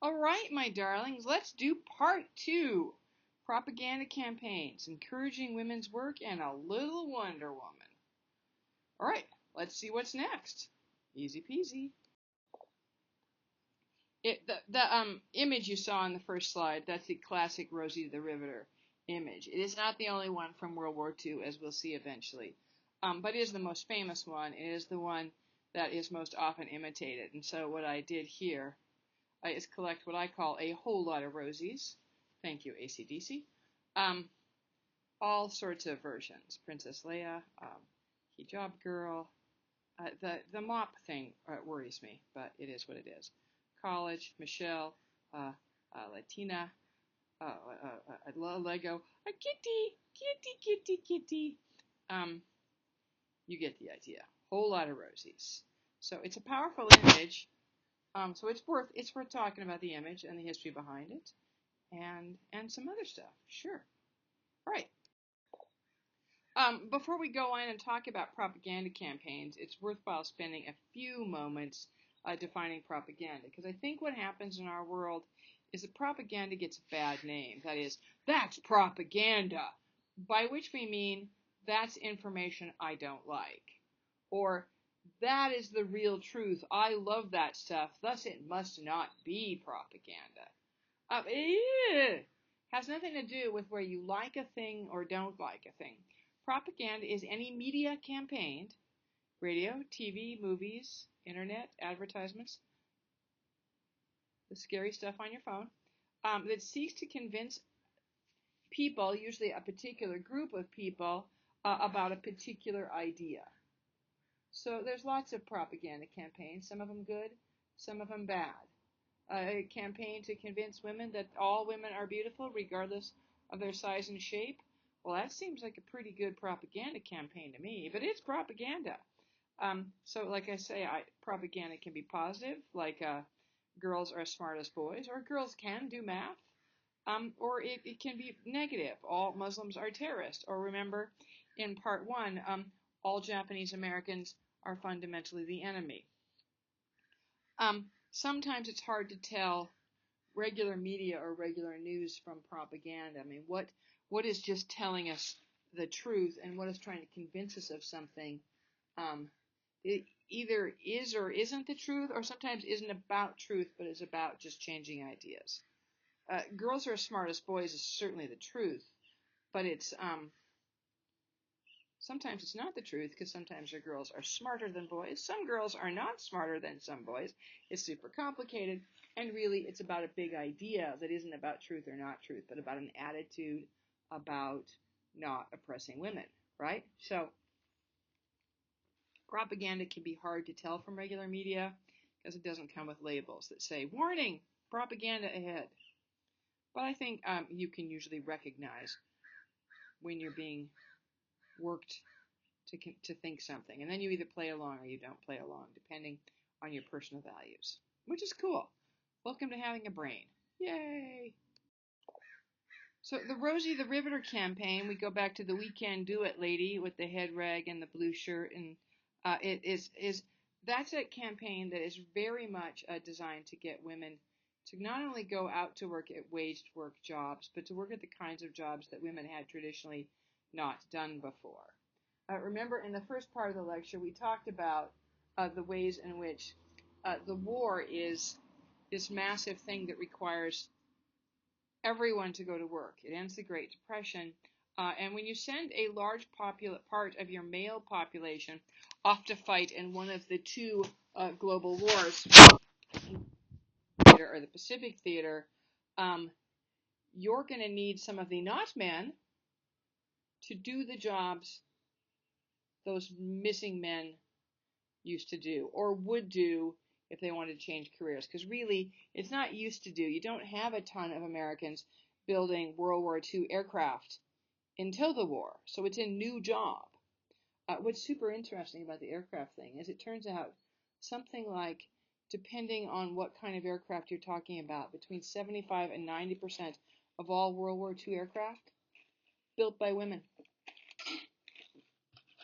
All right, my darlings, let's do part 2. Propaganda campaigns, encouraging women's work, and a little Wonder Woman. All right, let's see what's next. Easy peasy. The image you saw on the first slide, that's the classic Rosie the Riveter image. It is not the only one from World War II, as we'll see eventually, but it is the most famous one. It is the one that is most often imitated. And so what I did here is collect what I call a whole lot of Rosies. Thank you, AC/DC. All sorts of versions. Princess Leia, Hijab Girl. The mop thing worries me, but it is what it is. College, Michelle, Latina, Lego, a kitty. You get the idea. Whole lot of Rosies. So it's a powerful image. So it's worth talking about the image and the history behind it, and some other stuff. Sure. All right. Before we go on and talk about propaganda campaigns, it's worthwhile spending a few moments defining propaganda, because I think what happens in our world is that propaganda gets a bad name. That is, that's propaganda, by which we mean that's information I don't like, or that is the real truth. I love that stuff, thus it must not be propaganda. Has nothing to do with where you like a thing or don't like a thing. Propaganda is any media campaign, radio, TV, movies, internet, advertisements, the scary stuff on your phone, that seeks to convince people, usually a particular group of people, about a particular idea. So there's lots of propaganda campaigns, some of them good, some of them bad. A campaign to convince women that all women are beautiful regardless of their size and shape. Well, that seems like a pretty good propaganda campaign to me, but it's propaganda. So like I say, propaganda can be positive, like girls are as smart as boys, or girls can do math, or it can be negative, all Muslims are terrorists, or remember in part 1, all Japanese Americans are fundamentally the enemy. Sometimes it's hard to tell regular media or regular news from propaganda. I mean, what is just telling us the truth and what is trying to convince us of something? It either is or isn't the truth, or sometimes isn't about truth, but is about just changing ideas. Girls are as smart as boys is certainly the truth, but it's sometimes it's not the truth, because sometimes your girls are smarter than boys. Some girls are not smarter than some boys. It's super complicated, and really it's about a big idea that isn't about truth or not truth, but about an attitude about not oppressing women, right? So propaganda can be hard to tell from regular media because it doesn't come with labels that say, warning, propaganda ahead. But I think you can usually recognize when you're being worked to think something, and then you either play along or you don't play along, depending on your personal values, which is cool. Welcome to having a brain. Yay! So the Rosie the Riveter campaign, we go back to the We Can Do It lady with the head rag and the blue shirt, and that's a campaign that is very much designed to get women to not only go out to work at waged work jobs, but to work at the kinds of jobs that women had traditionally not done before. Remember, in the first part of the lecture, we talked about the ways in which the war is this massive thing that requires everyone to go to work. It ends the Great Depression. And when you send a large part of your male population off to fight in one of the two global wars, or the Pacific Theater, you're going to need some of the not men to do the jobs those missing men used to do, or would do if they wanted to change careers. Because really, it's not used to do. You don't have a ton of Americans building World War II aircraft until the war, so it's a new job. What's super interesting about the aircraft thing is it turns out something like, depending on what kind of aircraft you're talking about, between 75 and 90% of all World War II aircraft built by women.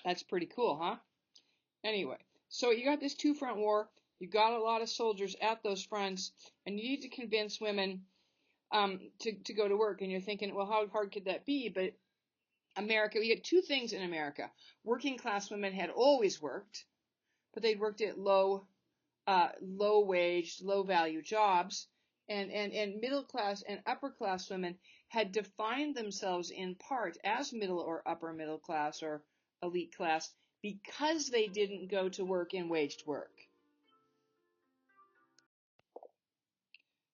That's pretty cool, huh? Anyway, so you got this two-front war. You got a lot of soldiers at those fronts, and you need to convince women to go to work. And you're thinking, well, how hard could that be? But America, we had two things in America. Working class women had always worked, but they'd worked at low wage, low value jobs. And middle class and upper class women had defined themselves in part as middle or upper middle class or elite class because they didn't go to work in waged work.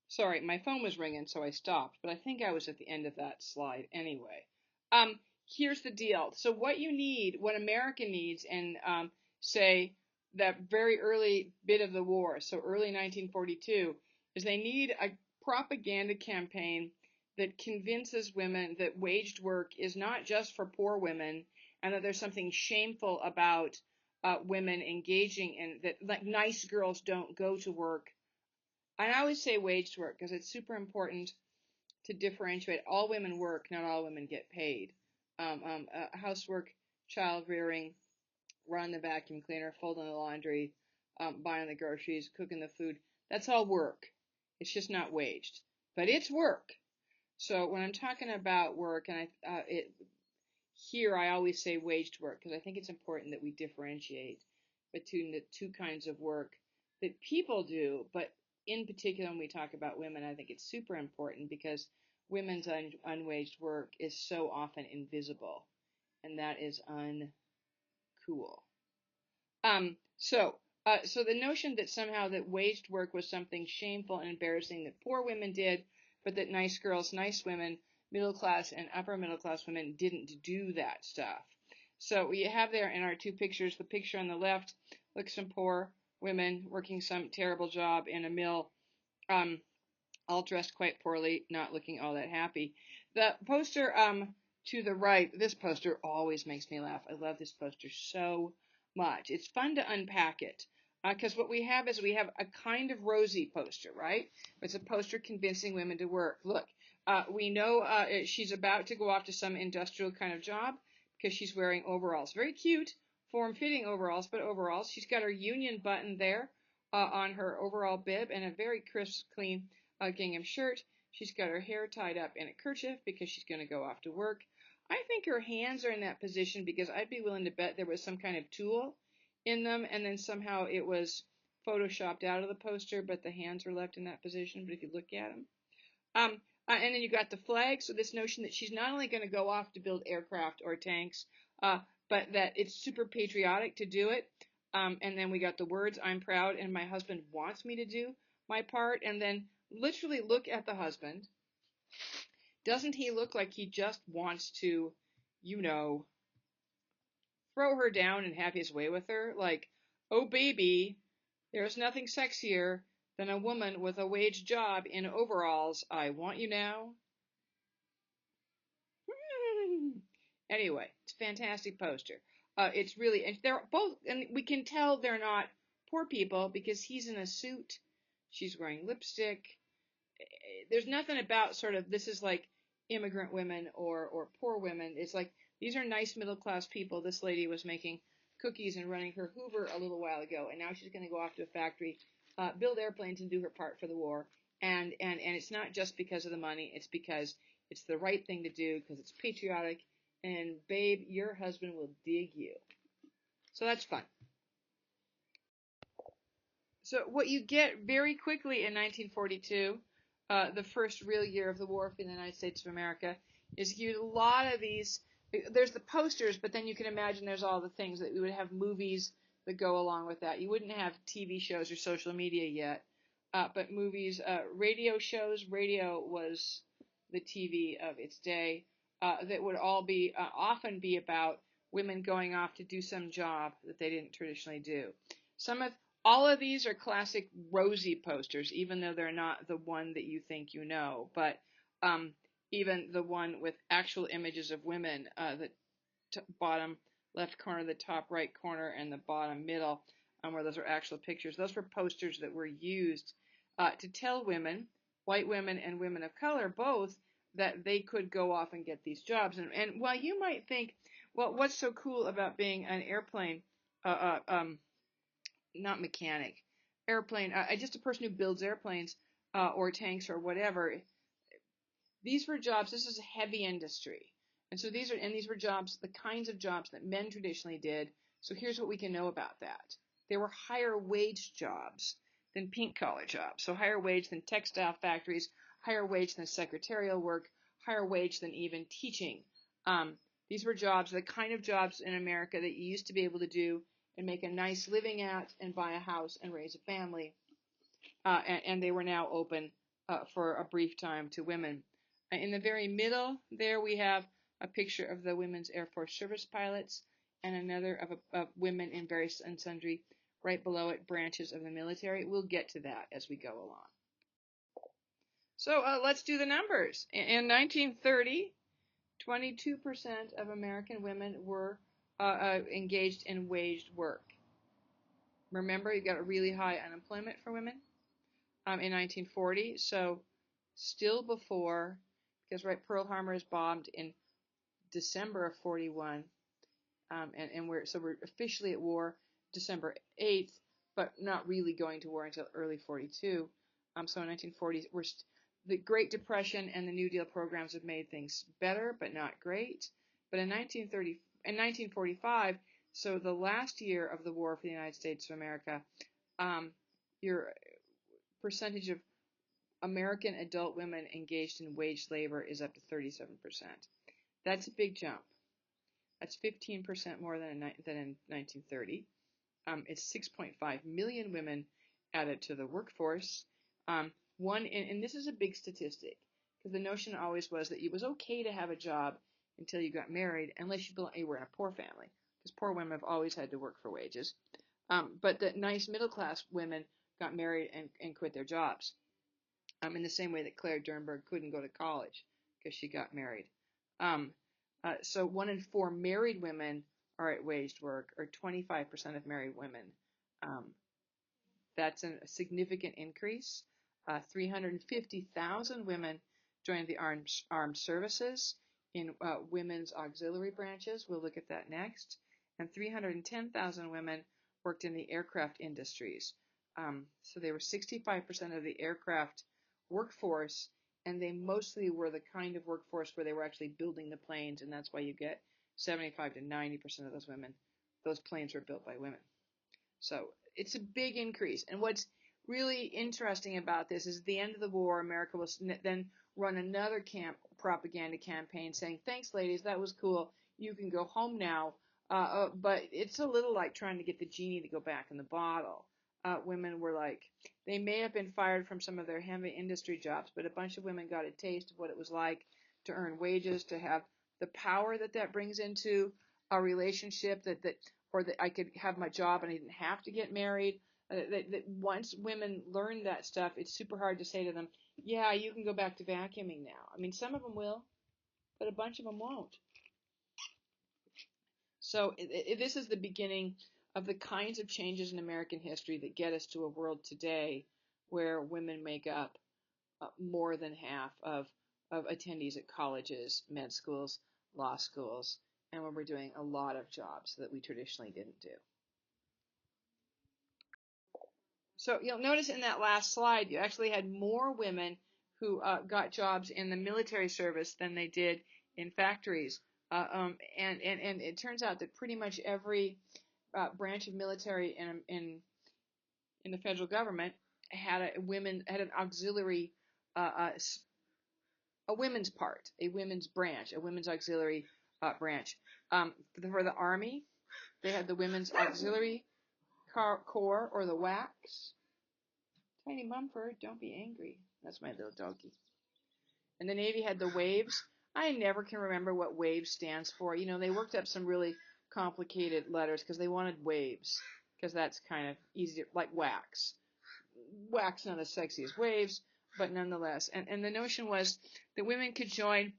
Sorry, my phone was ringing, so I stopped, but I think I was at the end of that slide anyway. Um, Here's the deal. So what you need, what America needs, and say that very early bit of the war, so early 1942, is they need a propaganda campaign that convinces women that waged work is not just for poor women, and that there's something shameful about women engaging in that. Like nice girls don't go to work. I always say waged work because it's super important to differentiate. All women work, not all women get paid. Housework, child rearing, running the vacuum cleaner, folding the laundry, buying the groceries, cooking the food. That's all work. It's just not waged, but it's work. So when I'm talking about work, and here I always say waged work because I think it's important that we differentiate between the two kinds of work that people do, but in particular when we talk about women, I think it's super important because women's unwaged work is so often invisible, and that is uncool. So the notion that somehow that waged work was something shameful and embarrassing that poor women did, but that nice girls, nice women, middle class and upper middle class women didn't do that stuff. So we have there in our two pictures, the picture on the left looks some poor women working some terrible job in a mill, um, all dressed quite poorly, not looking all that happy. The poster to the right, this poster always makes me laugh. I love this poster so much. It's fun to unpack it because what we have is we have a kind of rosy poster, right? It's a poster convincing women to work. Look, we know she's about to go off to some industrial kind of job because she's wearing overalls. Very cute, form-fitting overalls, but overalls. She's got her union button there on her overall bib and a very crisp, clean gingham shirt. She's got her hair tied up in a kerchief because she's going to go off to work. I think her hands are in that position because I'd be willing to bet there was some kind of tool in them and then somehow it was photoshopped out of the poster, but the hands were left in that position. But if you look at them, and then you got the flag. So this notion that she's not only going to go off to build aircraft or tanks, but that it's super patriotic to do it. And then we got the words, "I'm proud and my husband wants me to do my part." And then literally look at the husband. Doesn't he look like he just wants to, you know, throw her down and have his way with her? Like, oh baby, there's nothing sexier than a woman with a wage job in overalls. I want you now. Anyway, it's a fantastic poster. It's really, and they're both, and we can tell they're not poor people because he's in a suit. She's wearing lipstick. There's nothing about sort of this is like immigrant women or poor women. It's like these are nice middle class people. This lady was making cookies and running her Hoover a little while ago, and now she's going to go off to a factory, build airplanes, and do her part for the war. And it's not just because of the money. It's because it's the right thing to do because it's patriotic. And babe, your husband will dig you. So that's fun. So what you get very quickly in 1942, the first real year of the war for the United States of America, is you a lot of these. There's the posters, but then you can imagine there's all the things that we would have movies that go along with that. You wouldn't have TV shows or social media yet, but movies, radio shows. Radio was the TV of its day. That would all be often be about women going off to do some job that they didn't traditionally do. Some of all of these are classic rosy posters, even though they're not the one that you think you know. But even the one with actual images of women, the bottom left corner, the top right corner, and the bottom middle, where those are actual pictures. Those were posters that were used to tell women, white women and women of color both, that they could go off and get these jobs. And while you might think, well, what's so cool about being an airplane, not mechanic, airplane, just a person who builds airplanes or tanks or whatever. These were jobs. This is a heavy industry, and so these were jobs, the kinds of jobs that men traditionally did. So here's what we can know about that: they were higher wage jobs than pink collar jobs. So higher wage than textile factories, higher wage than secretarial work, higher wage than even teaching. Um, these were jobs, the kind of jobs in America that you used to be able to do and make a nice living at and buy a house and raise a family. And they were now open for a brief time to women. In the very middle there we have a picture of the Women's Air Force Service pilots and another of women in various and sundry, right below it, branches of the military. We'll get to that as we go along. So let's do the numbers. In 1930, 22% of American women were engaged in waged work. Remember, you've got a really high unemployment for women in 1940. So still before, because right, Pearl Harbor is bombed in December of 41, and we're officially at war December 8th, but not really going to war until early 42. So in 1940, the Great Depression and the New Deal programs have made things better, but not great. But in 1945, so the last year of the war for the United States of America, your percentage of American adult women engaged in wage labor is up to 37%. That's a big jump. That's 15% more than in 1930. It's 6.5 million women added to the workforce. And this is a big statistic, because the notion always was that it was okay to have a job until you got married, unless you were in a poor family, because poor women have always had to work for wages. But the nice middle class women got married and quit their jobs. In the same way that Claire Dernberg couldn't go to college because she got married. So 1 in 4 married women are at waged work, or 25% of married women. That's a significant increase. 350,000 women joined the armed services in women's auxiliary branches. We'll look at that next. And 310,000 women worked in the aircraft industries. So they were 65% of the aircraft workforce, and they mostly were the kind of workforce where they were actually building the planes, and that's why you get 75 to 90% of those women. Those planes were built by women. So it's a big increase. And what's really interesting about this is at the end of the war, America will then run another propaganda campaign saying, thanks, ladies, that was cool. You can go home now. But it's a little like trying to get the genie to go back in the bottle. Women were like, they may have been fired from some of their heavy industry jobs, but a bunch of women got a taste of what it was like to earn wages, to have the power that brings into a relationship, or that I could have my job and I didn't have to get married. That once women learn that stuff, it's super hard to say to them, yeah, you can go back to vacuuming now. I mean, some of them will, but a bunch of them won't. So this is the beginning of the kinds of changes in American history that get us to a world today where women make up more than half of attendees at colleges, med schools, law schools, and where we're doing a lot of jobs that we traditionally didn't do. So you'll notice in that last slide, you actually had more women who got jobs in the military service than they did in factories. And it turns out that pretty much every branch of military in the federal government had an auxiliary, a women's part, a women's branch, a women's auxiliary branch. For the Army, they had the Women's Auxiliary Corps, or the WWII. Tiny Mumford, don't be angry. That's my little doggy. And the Navy had the WAVES. I never can remember what WAVES stands for. You know, they worked up some really complicated letters because they wanted waves, because that's kind of easy to, like wax. Wax, not as sexy as waves, but nonetheless. And the notion was that women could join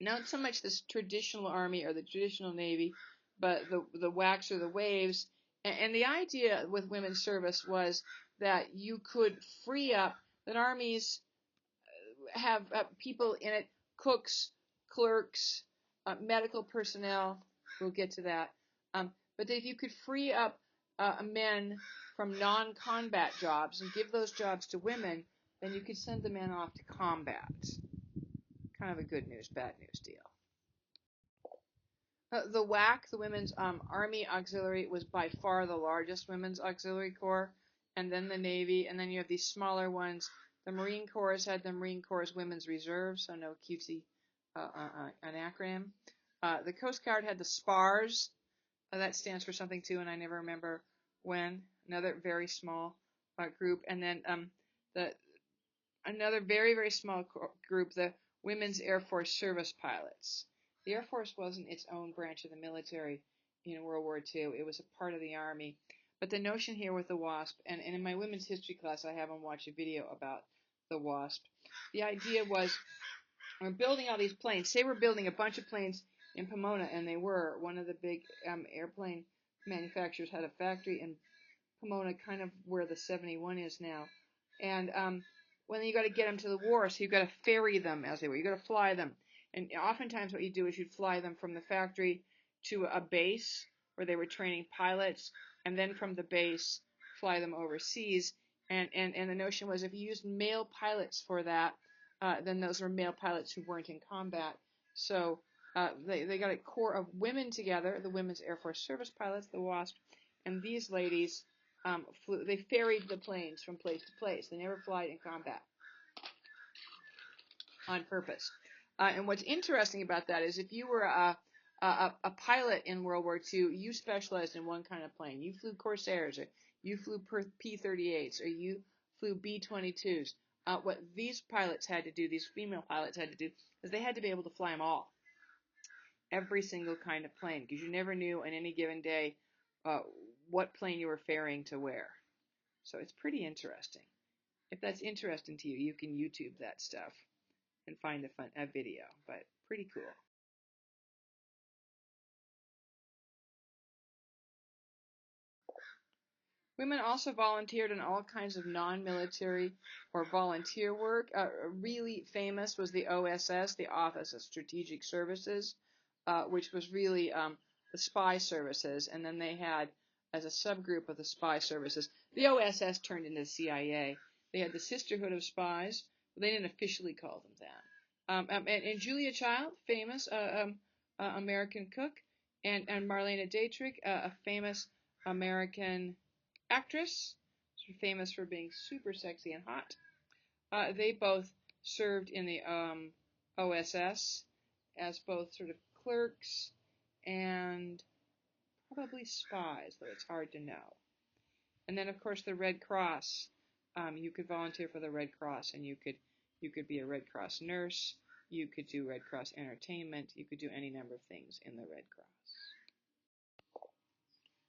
not so much this traditional Army or the traditional Navy, but the wax or the waves. And the idea with women's service was that you could free up, that armies have people in it, cooks, clerks, medical personnel. We'll get to that. But if you could free up men from non-combat jobs and give those jobs to women, then you could send the men off to combat. Kind of a good news, bad news deal. The WAC, the Women's Army Auxiliary, was by far the largest women's auxiliary corps, and then the Navy, and then you have these smaller ones. The Marine Corps had the Marine Corps Women's Reserve, so no cutesy an acronym. The Coast Guard had the SPARS. That stands for something too, and I never remember when. Another very small group, and then another very, very small group, the Women's Air Force Service Pilots. The Air Force wasn't its own branch of the military in World War II. It was a part of the Army. But the notion here with the WASP, and in my women's history class, I have them watch a video about the WASP. The idea was, we're building all these planes. Say we're building a bunch of planes in Pomona, and they were. One of the big airplane manufacturers had a factory in Pomona, kind of where the 71 is now. And when you got to get them to the war, so you've got to ferry them, as they were. You've got to fly them. And oftentimes what you do is you'd fly them from the factory to a base where they were training pilots, and then from the base fly them overseas. And the notion was, if you used male pilots for that, then those were male pilots who weren't in combat. So they got a corps of women together, the Women's Air Force Service Pilots, the WASP, and these ladies flew. They ferried the planes from place to place. They never flied in combat on purpose. And what's interesting about that is, if you were a pilot in World War II, you specialized in one kind of plane. You flew Corsairs, or you flew P-38s, or you flew B-22s. What these pilots had to do, these female pilots had to do, is they had to be able to fly them all. Every single kind of plane, because you never knew on any given day what plane you were ferrying to where. So it's pretty interesting. If that's interesting to you, you can YouTube that stuff and find a video, but pretty cool. Women also volunteered in all kinds of non-military or volunteer work. Really famous was the OSS, the Office of Strategic Services, which was really the spy services. And then they had, as a subgroup of the spy services, the OSS turned into the CIA. They had the Sisterhood of Spies, but they didn't officially call them that. And Julia Child, famous American cook, and Marlene Dietrich, a famous American actress, famous for being super sexy and hot. They both served in the OSS as both sort of clerks and probably spies, though it's hard to know. And then, of course, the Red Cross. You could volunteer for the Red Cross, and you could be a Red Cross nurse. You could do Red Cross entertainment. You could do any number of things in the Red Cross.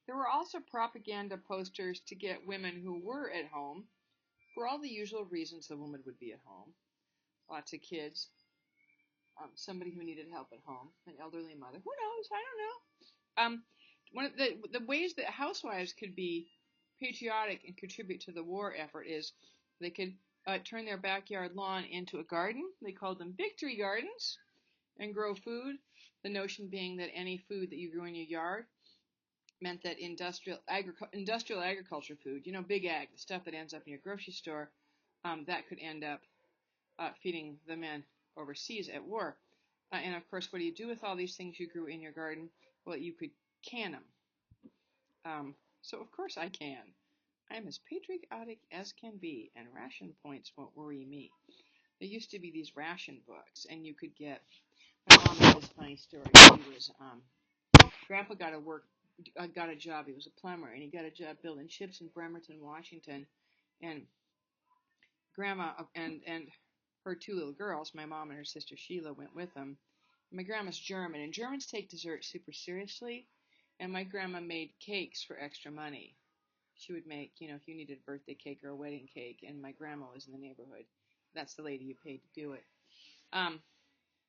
There were also propaganda posters to get women who were at home, for all the usual reasons a woman would be at home. Lots of kids, somebody who needed help at home, an elderly mother. Who knows? I don't know. One of the ways that housewives could be patriotic and contribute to the war effort is they could turn their backyard lawn into a garden. They called them victory gardens, and grow food. The notion being that any food that you grew in your yard meant that industrial agriculture food, big ag, the stuff that ends up in your grocery store, that could end up feeding the men overseas at war. And of course, what do you do with all these things you grew in your garden? Well, you could can them. So of course I can. I'm as patriotic as can be, and ration points won't worry me. There used to be these ration books, and you could get. My mom had this funny story. He was Grandpa got a job. He was a plumber, and he got a job building ships in Bremerton, Washington. And Grandma and her two little girls, my mom and her sister Sheila, went with him. My grandma's German, and Germans take dessert super seriously. And my grandma made cakes for extra money. She would make, if you needed a birthday cake or a wedding cake, and my grandma was in the neighborhood. That's the lady you paid to do it.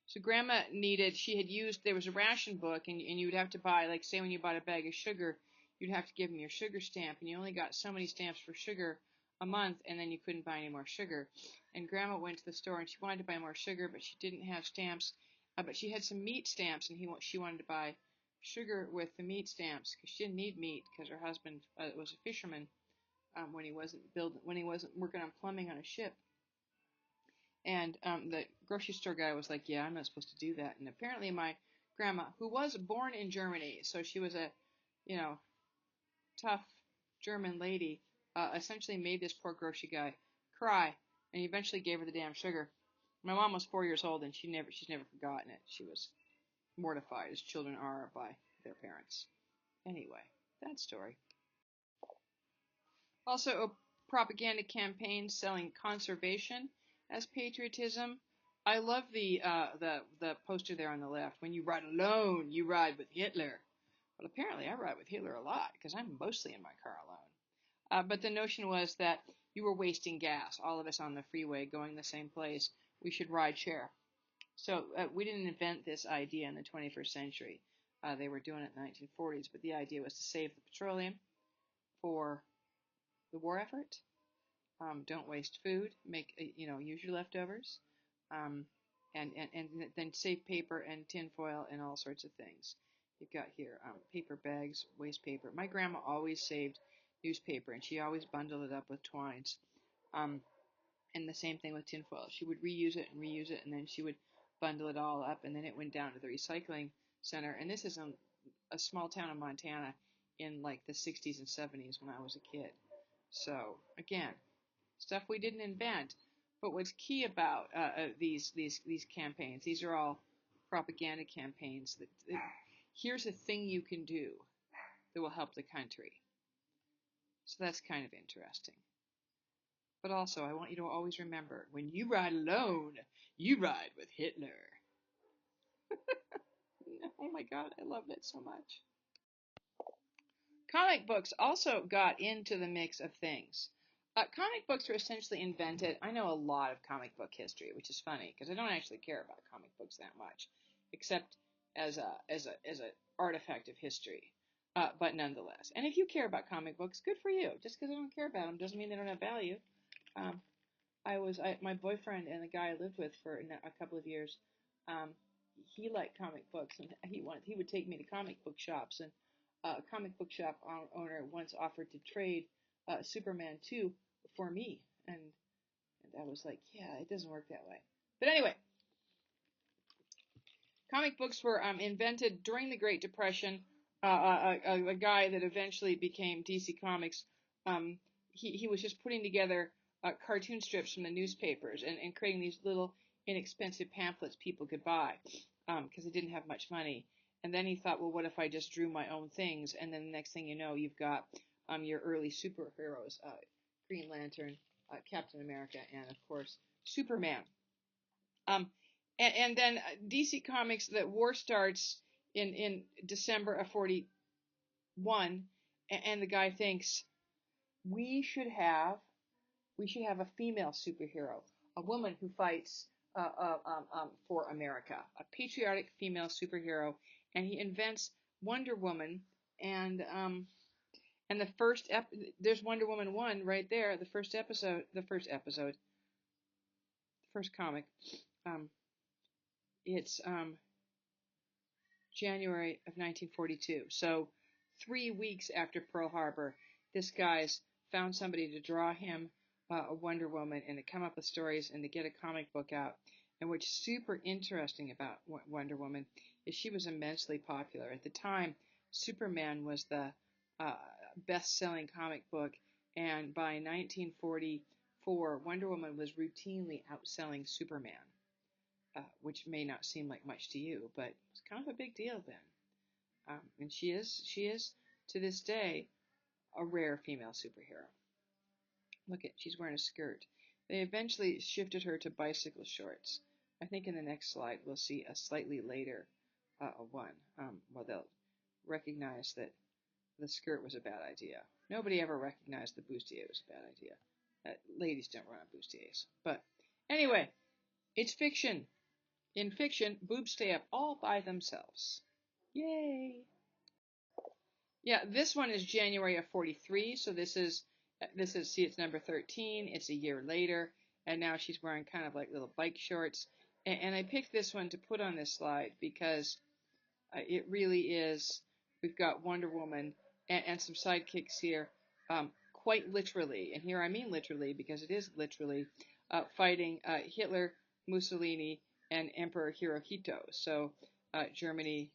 So Grandma there was a ration book, and you would have to buy, like, say when you bought a bag of sugar, you'd have to give them your sugar stamp, and you only got so many stamps for sugar a month, and then you couldn't buy any more sugar. And Grandma went to the store, and she wanted to buy more sugar, but she didn't have stamps. But she had some meat stamps, and she wanted to buy sugar with the meat stamps, because she didn't need meat, because her husband was a fisherman. when he wasn't working on plumbing on a ship. And the grocery store guy was like, "Yeah, I'm not supposed to do that." And apparently, my grandma, who was born in Germany, so she was a, you know, tough German lady, essentially made this poor grocery guy cry, and he eventually gave her the damn sugar. My mom was 4 years old, and she's never forgotten it. She was mortified, as children are by their parents. Anyway, that story. Also, a propaganda campaign selling conservation as patriotism. I love the poster there on the left. When you ride alone, you ride with Hitler. Well, apparently I ride with Hitler a lot because I'm mostly in my car alone. But the notion was that you were wasting gas. All of us on the freeway going the same place. We should ride share. So we didn't invent this idea in the 21st century. They were doing it in the 1940s, but the idea was to save the petroleum for the war effort. Don't waste food. Use your leftovers, um, and then save paper and tinfoil and all sorts of things. You've got here paper bags, waste paper. My grandma always saved newspaper, and she always bundled it up with twines. Um, and the same thing with tinfoil. She would reuse it and reuse it, and then she would bundle it all up, and then it went down to the recycling center. And this is a small town in Montana in like the 60s and 70s when I was a kid. So again, stuff we didn't invent. But what's key about these campaigns? These are all propaganda campaigns. Here's a thing you can do that will help the country. So that's kind of interesting. But also, I want you to always remember, when you ride alone, you ride with Hitler. Oh my God, I love that so much. Comic books also got into the mix of things. Comic books were essentially invented. I know a lot of comic book history, which is funny because I don't actually care about comic books that much, except as a artifact of history. But nonetheless, and if you care about comic books, good for you. Just because I don't care about them doesn't mean they don't have value. Um, my boyfriend and the guy I lived with for a couple of years, um, he liked comic books, and he would take me to comic book shops, and a comic book shop owner once offered to trade Superman 2 for me, and I was like, yeah, it doesn't work that way. But anyway, comic books were invented during the Great Depression. A guy that eventually became DC Comics, um, he was just putting together cartoon strips from the newspapers and creating these little inexpensive pamphlets people could buy because they didn't have much money. And then he thought, well, what if I just drew my own things? And then the next thing you know, you've got your early superheroes, Green Lantern, Captain America, and of course Superman. Um, and then DC Comics, the war starts in December of 41, and the guy thinks we should have a female superhero, a woman who fights for America, a patriotic female superhero, and he invents Wonder Woman, and the there's Wonder Woman 1 right there, the first comic. It's January of 1942. So 3 weeks after Pearl Harbor, this guy's found somebody to draw him a Wonder Woman and to come up with stories and to get a comic book out. And what's super interesting about Wonder Woman is she was immensely popular. At the time, Superman was the best-selling comic book, and by 1944, Wonder Woman was routinely outselling Superman. Which may not seem like much to you, but it's kind of a big deal then. And she is to this day a rare female superhero. Look at, she's wearing a skirt. They eventually shifted her to bicycle shorts. I think in the next slide we'll see a slightly later one. Well, they'll recognize that the skirt was a bad idea. Nobody ever recognized the bustier was a bad idea. Ladies don't run on bustiers. But anyway, it's fiction. In fiction, boobs stay up all by themselves. Yay! Yeah, this one is January of 43, so this is, see, it's number 13. It's a year later, and now she's wearing kind of like little bike shorts. And I picked this one to put on this slide because it really is, we've got Wonder Woman and some sidekicks here, quite literally, and here I mean literally because it is literally, fighting Hitler, Mussolini, and Emperor Hirohito. So Germany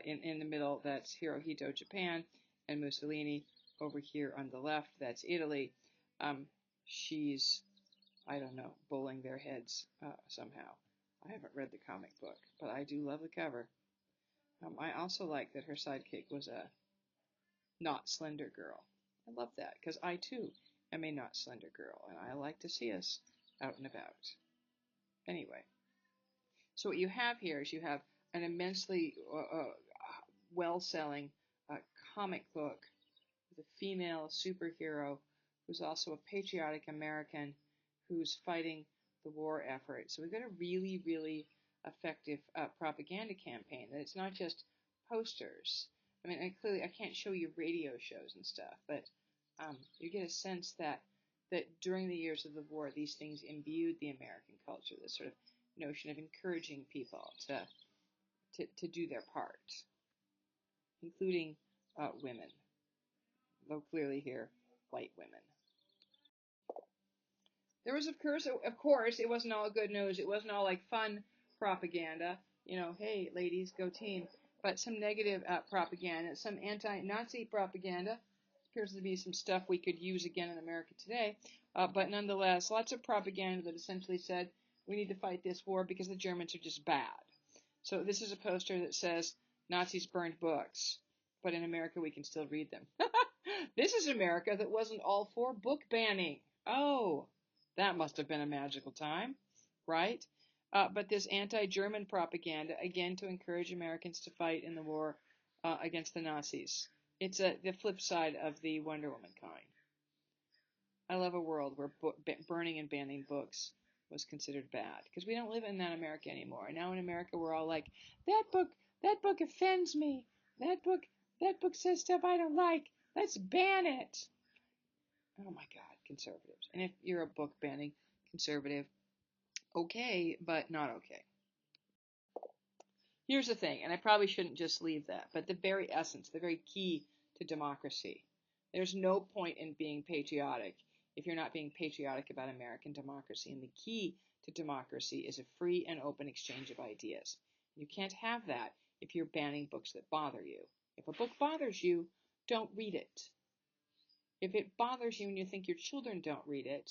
in the middle, that's Hirohito, Japan, and Mussolini over here on the left, that's Italy. She's, I don't know, bowling their heads somehow. I haven't read the comic book, but I do love the cover. I also like that her sidekick was a not slender girl. I love that because I too am a not slender girl, and I like to see us out and about. Anyway, so what you have here is you have an immensely well-selling uh, comic book with a female superhero who's also a patriotic American who's fighting the war effort. So we've got a really, really effective propaganda campaign. That it's not just posters. I mean, clearly I can't show you radio shows and stuff, but you get a sense that during the years of the war, these things imbued the American culture. This sort of notion of encouraging people to do their part, including women, though clearly here white women. There was, of course, it wasn't all good news. It wasn't all like fun propaganda. You know, hey, ladies, go team. But some negative propaganda, some anti-Nazi propaganda. Appears to be some stuff we could use again in America today. But nonetheless, lots of propaganda that essentially said we need to fight this war because the Germans are just bad. So this is a poster that says Nazis burned books, but in America we can still read them. This is America that wasn't all for book banning. Oh, that must have been a magical time, right? But this anti-German propaganda, again, to encourage Americans to fight in the war against the Nazis. It's the flip side of the Wonder Woman kind. I love a world where burning and banning books was considered bad, because we don't live in that America anymore. And now in America, we're all like, that book offends me. That book says stuff I don't like. Let's ban it. Oh my God, conservatives. And if you're a book banning conservative, okay, but not okay. Here's the thing, and I probably shouldn't just leave that, but the very essence, the very key to democracy. There's no point in being patriotic if you're not being patriotic about American democracy. And the key to democracy is a free and open exchange of ideas. You can't have that if you're banning books that bother you. If a book bothers you, don't read it. If it bothers you and you think your children don't read it,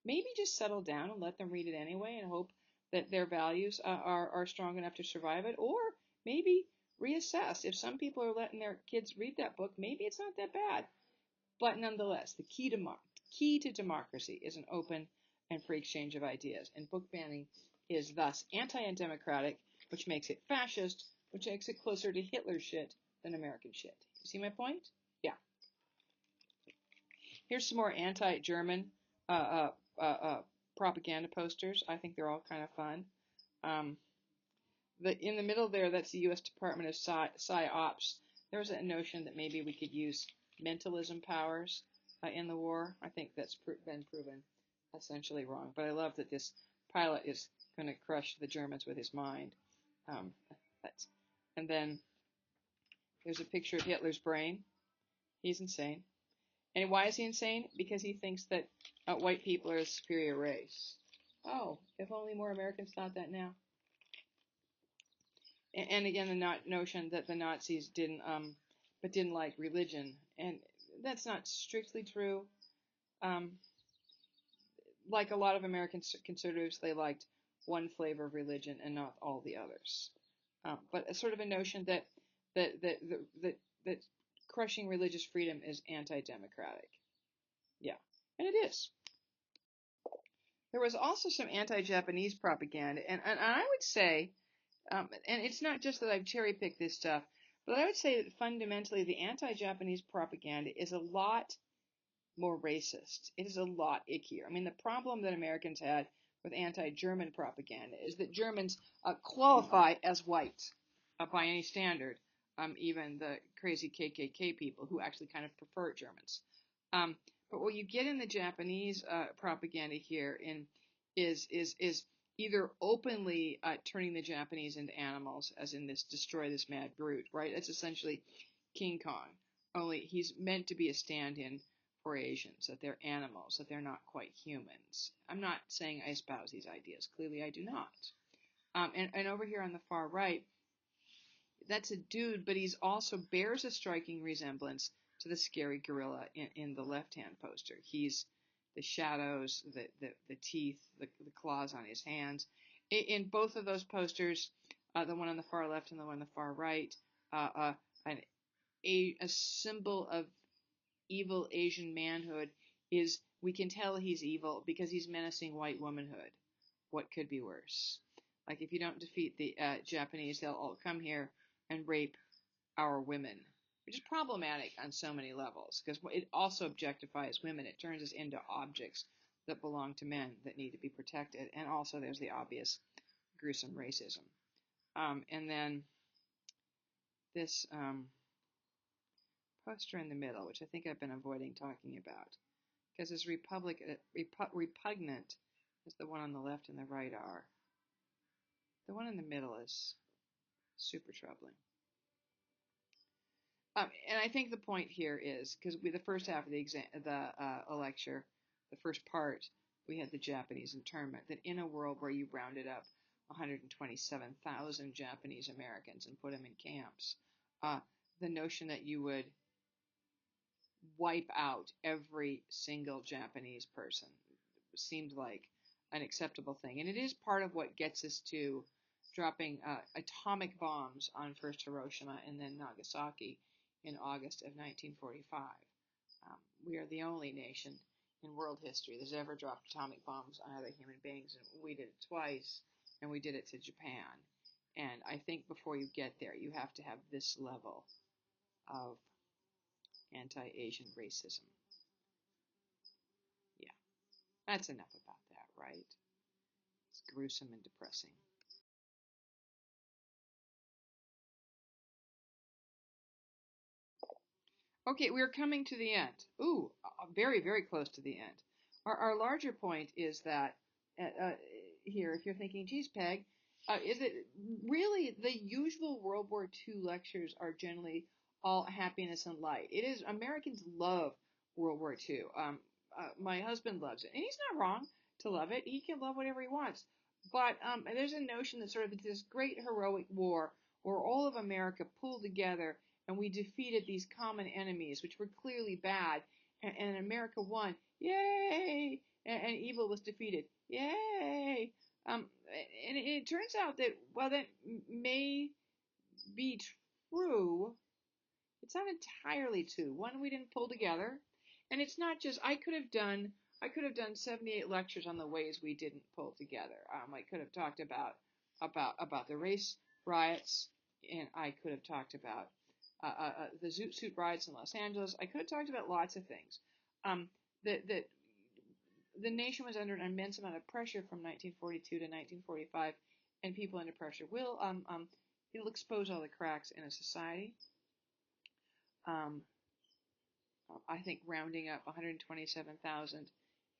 maybe just settle down and let them read it anyway and hope that their values are strong enough to survive it. Or maybe reassess. If some people are letting their kids read that book, maybe it's not that bad. But nonetheless, the key to democracy is an open and free exchange of ideas. And book banning is thus anti-democratic, which makes it fascist, which makes it closer to Hitler shit than American shit. You see my point? Yeah. Here's some more anti-German propaganda posters. I think they're all kind of fun. In the middle there, that's the U.S. Department of PsyOps. There's a notion that maybe we could use mentalism powers in the war. I think that's been proven essentially wrong. But I love that this pilot is going to crush the Germans with his mind. And then there's a picture of Hitler's brain. He's insane. And why is he insane? Because he thinks that white people are a superior race. Oh, if only more Americans thought that now. And again, the notion that the Nazis didn't like religion, and that's not strictly true. Like a lot of American conservatives, they liked one flavor of religion and not all the others. But a sort of a notion that crushing religious freedom is anti-democratic. Yeah, and it is. There was also some anti-Japanese propaganda, and I would say, and it's not just that I've cherry-picked this stuff, but I would say that fundamentally the anti-Japanese propaganda is a lot more racist. It is a lot ickier. I mean, the problem that Americans had with anti-German propaganda is that Germans qualify as white by any standard, even the crazy KKK people who actually kind of prefer Germans. But what you get in the Japanese propaganda here is either openly turning the Japanese into animals, as in this destroy this mad brute, right? It's essentially King Kong, only he's meant to be a stand-in for Asians, that they're animals, that they're not quite humans. I'm not saying I espouse these ideas. Clearly, I do not. And over here on the far right, that's a dude, but he's also bears a striking resemblance to the scary gorilla in the left-hand poster. He's the shadows, the teeth, the claws on his hands. In both of those posters, the one on the far left and the one on the far right, a symbol of evil Asian manhood is, we can tell he's evil because he's menacing white womanhood. What could be worse? Like, if you don't defeat the Japanese, they'll all come here and rape our women, which is problematic on so many levels because it also objectifies women. It turns us into objects that belong to men that need to be protected. And also there's the obvious gruesome racism. And then this poster in the middle, which I think I've been avoiding talking about, because as repugnant as the one on the left and the right are, the one in the middle is super troubling. And I think the point here is, because the first half of the lecture, the first part, we had the Japanese internment, that in a world where you rounded up 127,000 Japanese Americans and put them in camps, the notion that you would wipe out every single Japanese person seemed like an acceptable thing. And it is part of what gets us to dropping atomic bombs on first Hiroshima and then Nagasaki in August of 1945. We are the only nation in world history that's ever dropped atomic bombs on other human beings, and we did it twice, and we did it to Japan. And I think before you get there, you have to have this level of anti-Asian racism. Yeah, that's enough about that, right? It's gruesome and depressing. Okay, we're coming to the end. Ooh, very, very close to the end. Our larger point is that here, if you're thinking, geez, Peg, is it really the usual World War II lectures are generally all happiness and light? It is. Americans love World War II. My husband loves it, and he's not wrong to love it. He can love whatever he wants. But there's a notion that sort of it's this great heroic war where all of America pulled together and we defeated these common enemies, which were clearly bad, and America won. Yay! And evil was defeated. Yay! And it turns out that while that may be true, it's not entirely true. One, we didn't pull together, and it's not just. I could have done 78 lectures on the ways we didn't pull together. I could have talked about the race riots, and I could have talked about the Zoot Suit riots in Los Angeles. I could have talked about lots of things. That the nation was under an immense amount of pressure from 1942 to 1945, and people under pressure will it'll expose all the cracks in a society. I think rounding up 127,000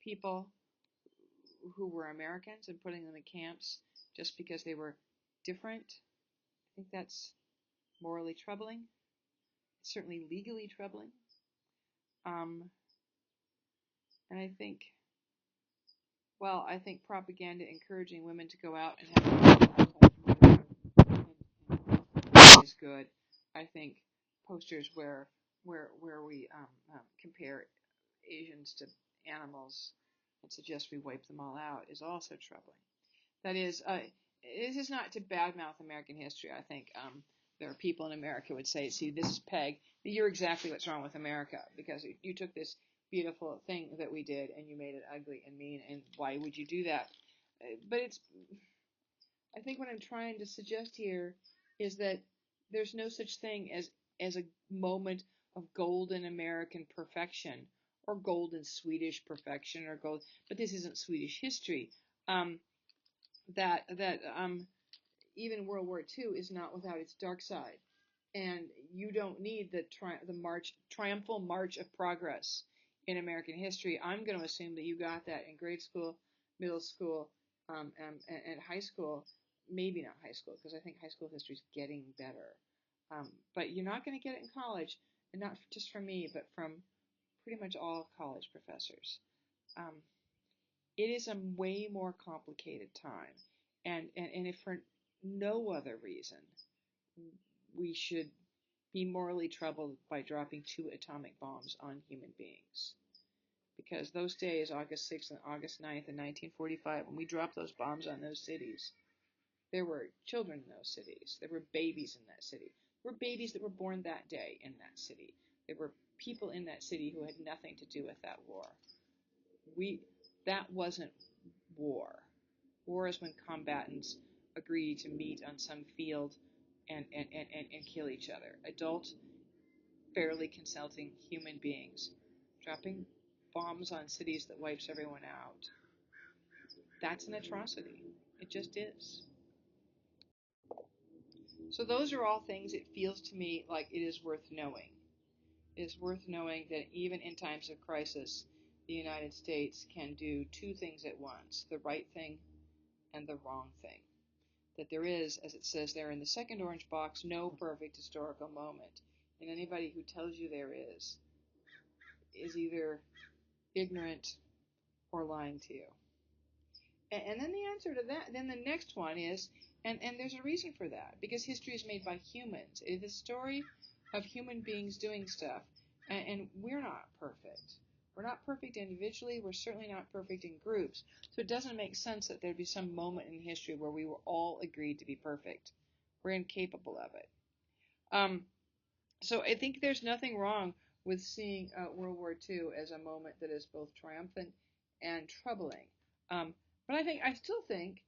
people who were Americans and putting them in camps just because they were different, I think that's morally troubling. It's certainly legally troubling. And I think propaganda encouraging women to go out and have is good. I think posters where we compare Asians to animals and suggest we wipe them all out is also troubling. That is, this is not to badmouth American history. I think there are people in America who would say, see, this is Peg. You're exactly what's wrong with America because you took this beautiful thing that we did and you made it ugly and mean, and why would you do that? But I think what I'm trying to suggest here is that there's no such thing as a moment of golden American perfection or golden Swedish perfection or gold, but this isn't Swedish history. That even World War II is not without its dark side, and you don't need the triumphal march of progress in American history. I'm going to assume that you got that in grade school, middle school, and high school. Maybe not high school, because I think high school history is getting better. But you're not going to get it in college, and not just from me, but from pretty much all college professors. Um, it is a way more complicated time. And if for no other reason, we should be morally troubled by dropping 2 atomic bombs on human beings. Because those days, August 6th and August 9th in 1945, when we dropped those bombs on those cities, there were children in those cities. There were babies in that city. There were babies that were born that day in that city. There were people in that city who had nothing to do with that war. That wasn't war. War is when combatants agree to meet on some field and kill each other. Adult, fairly consenting human beings dropping bombs on cities that wipes everyone out. That's an atrocity. It just is. So those are all things it feels to me like it is worth knowing. It is worth knowing that even in times of crisis, the United States can do two things at once, the right thing and the wrong thing. That there is, as it says there in the second orange box, no perfect historical moment. And anybody who tells you there is either ignorant or lying to you. And then the answer to that, then the next one is, and there's a reason for that, because history is made by humans. It is a story of human beings doing stuff, and we're not perfect. We're not perfect individually. We're certainly not perfect in groups. So it doesn't make sense that there'd be some moment in history where we were all agreed to be perfect. We're incapable of it. So I think there's nothing wrong with seeing World War II as a moment that is both triumphant and troubling. But I still think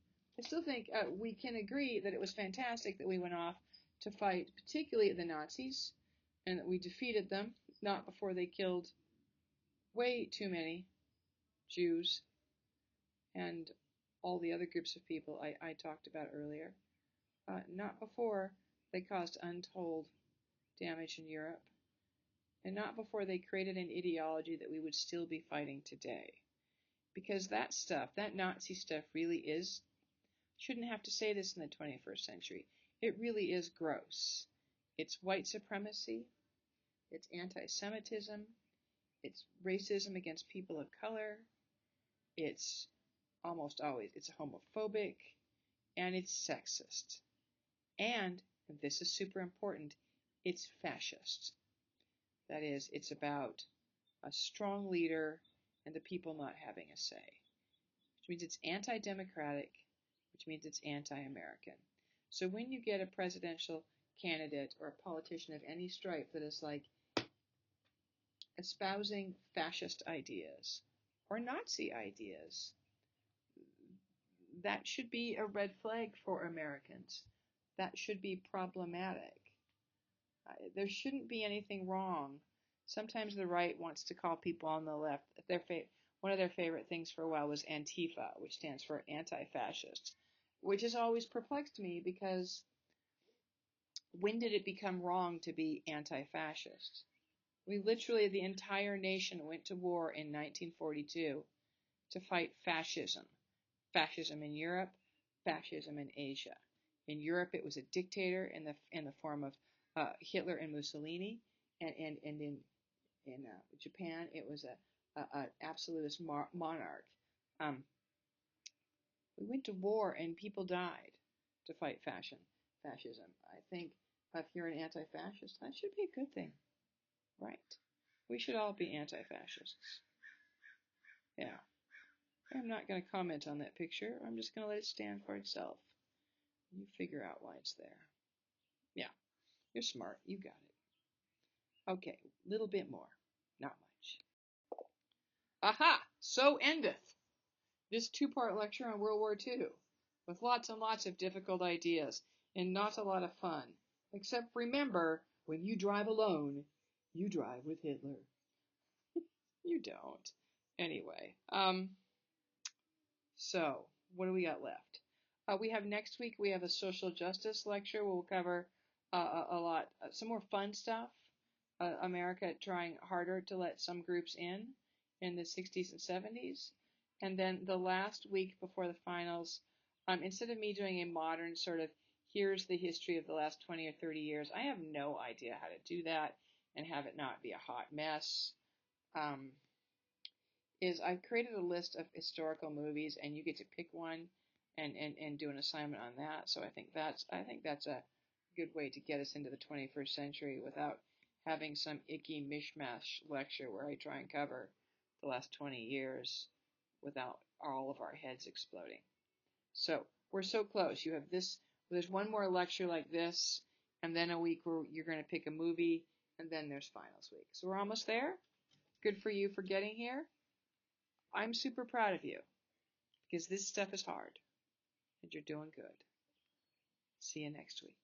we can agree that it was fantastic that we went off to fight, particularly the Nazis, and that we defeated them, not before they killed way too many Jews and all the other groups of people I talked about earlier. Not before they caused untold damage in Europe, and not before they created an ideology that we would still be fighting today. Because that stuff, that Nazi stuff really is, shouldn't have to say this in the 21st century, it really is gross. It's white supremacy, it's anti-Semitism, it's racism against people of color, it's almost always, it's homophobic, and it's sexist. And this is super important, it's fascist. That is, it's about a strong leader and the people not having a say, which means it's anti-democratic, which means it's anti-American. So when you get a presidential candidate or a politician of any stripe that is like espousing fascist ideas or Nazi ideas, that should be a red flag for Americans. That should be problematic. There shouldn't be anything wrong. Sometimes the right wants to call people on the left. One of their favorite things for a while was Antifa, which stands for anti-fascist, which has always perplexed me because when did it become wrong to be anti-fascist? We literally, the entire nation went to war in 1942 to fight fascism. Fascism in Europe, fascism in Asia. In Europe, it was a dictator in the form of Hitler and Mussolini, and in Japan, it was an absolutist monarch. We went to war and people died to fight fascism. I think if you're an anti-fascist, that should be a good thing, right? We should all be anti-fascists. Yeah. I'm not going to comment on that picture. I'm just going to let it stand for itself. You figure out why it's there. Yeah, you're smart. You got it. Okay, little bit more. Not much. Aha! So endeth this two-part lecture on World War II, with lots and lots of difficult ideas, and not a lot of fun. Except remember, when you drive alone, you drive with Hitler. You don't. Anyway, so what do we got left? We have next week, we have a social justice lecture. We'll cover a lot, some more fun stuff. America trying harder to let some groups in the 60s and 70s. And then the last week before the finals, instead of me doing a modern sort of, here's the history of the last 20 or 30 years, I have no idea how to do that and have it not be a hot mess. is I've created a list of historical movies, and you get to pick one and do an assignment on that. So I think that's a good way to get us into the 21st century without having some icky mishmash lecture where I try and cover the last 20 years without all of our heads exploding. So we're so close. You have this. There's one more lecture like this, and then a week where you're going to pick a movie, and then there's finals week. So we're almost there. Good for you for getting here. I'm super proud of you because this stuff is hard, and you're doing good. See you next week.